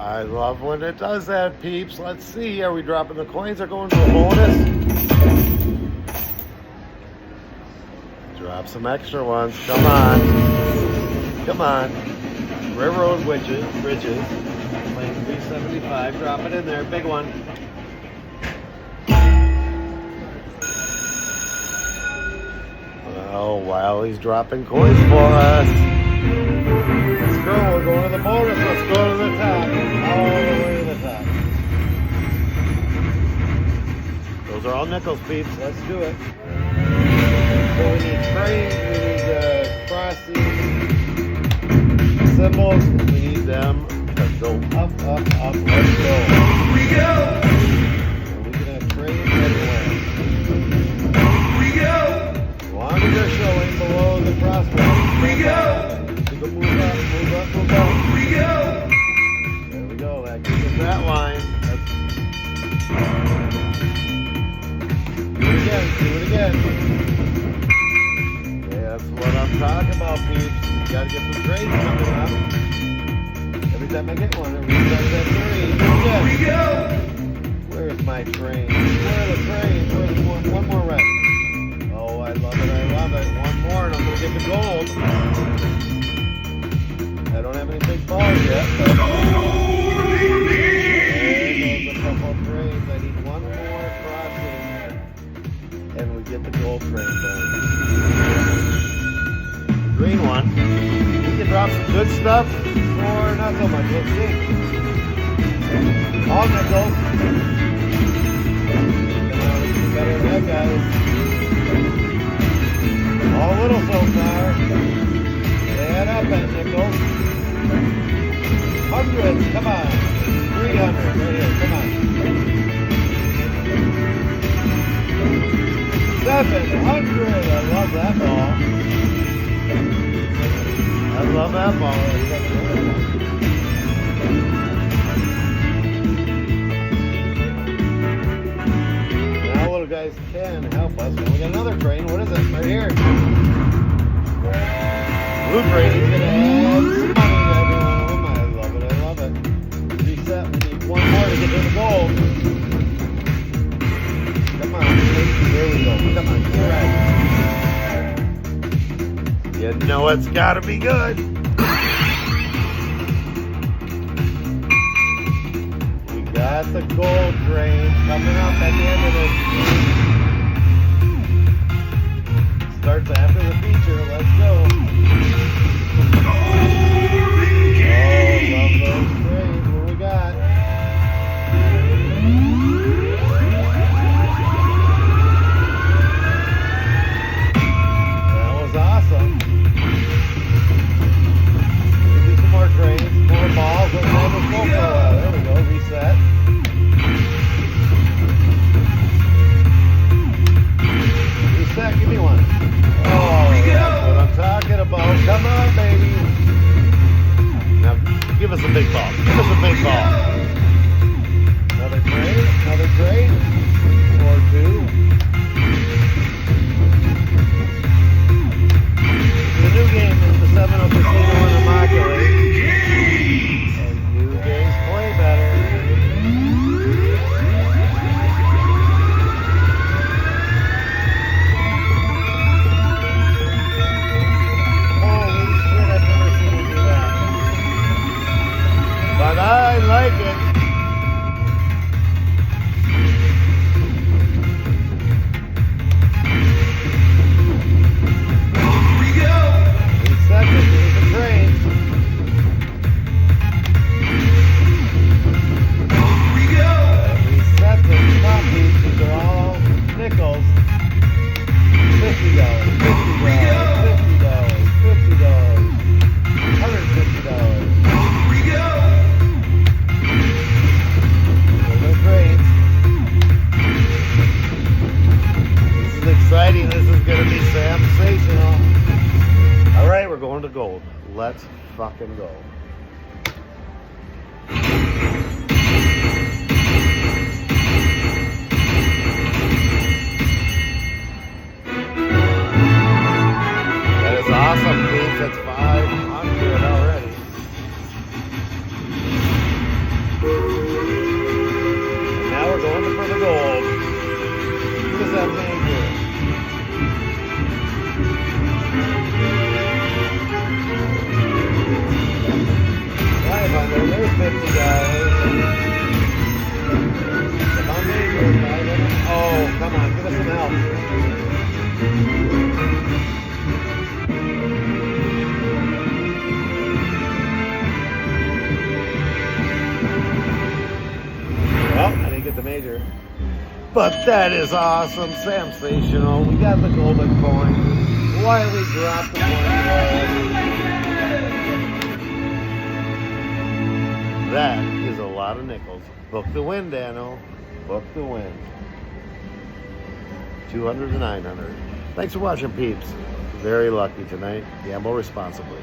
I love when it does that, peeps. Let's see. Are we dropping the coins or going to a bonus? Drop some extra ones. Come on. Come on. Railroad bridges. Playing 375. Drop it in there. Big one. Oh, while he's dropping coins for us. Let's go. We're going to the bonus. Let's go to the top. All the way to the top. Those are all nickels, peeps. Let's do it. So we need trains. We need crossing symbols. We need them to go up. Let's go. Here we go. And we can have trains everywhere. Here we go. As long as they're showing below the crosswalk. Here we go. Move up. Here we go. There we go. That gives us that line. Do it again. Yeah, that's what I'm talking about, peeps. You gotta get some trains coming up. Every time I get one, it resets that train. Here we go. Where's my train? Where are the trains? Where's one more right? Oh, I love it. One more and I'm gonna get the gold. I don't have any big balls yet, but there goes a couple of trains. I need one more crossing and we get the gold train going. Green one. You can drop some good stuff or not so much. Let's see. All nickels. Better than that, guys. All little so far. They add up at nickels. Hundreds, come on. 300 right here, come on. 700, I love that ball. Now little guys can help us. And we got another train. What is it? Right here. Blue train. He's gonna add some money to every one of them. I love it. Reset. We need one more to get to the gold. Come on. There we go. Come on. You're right. You know it's gotta be good. We got the gold train coming up at the end of this. Starts after the feature. Let's go. Oh, love those trains. What we got? That was awesome. Do some more trains, more balls. Let's have a full go. There we go. Reset. Reset. Give me one. Oh, that's what I'm talking about. Come on, baby. Now, give us a big ball. Another train. Or two. The new game is the 7-0 Casino and Immaculate. And new games play better. But I like it. Here we go. Reset it. Here's the train. Here we go. Reset the top piece. These are all nickels. $50, $50, $150. Here we go. This is exciting. This is going to be sensational. All right, we're going to gold. Let's fucking go. That is awesome, dude. That's 500 already. for the gold. Give us that major. $500. There's $50. Come on, major. Oh, come on. Give us some help. Well, I didn't get the major. But that is awesome. Sensational. We got the golden coin. Why we dropped the coin? That is a lot of nickels. Book the win, Dano. Book the win. 200 to 900. Thanks for watching, peeps. Very lucky tonight. Gamble responsibly.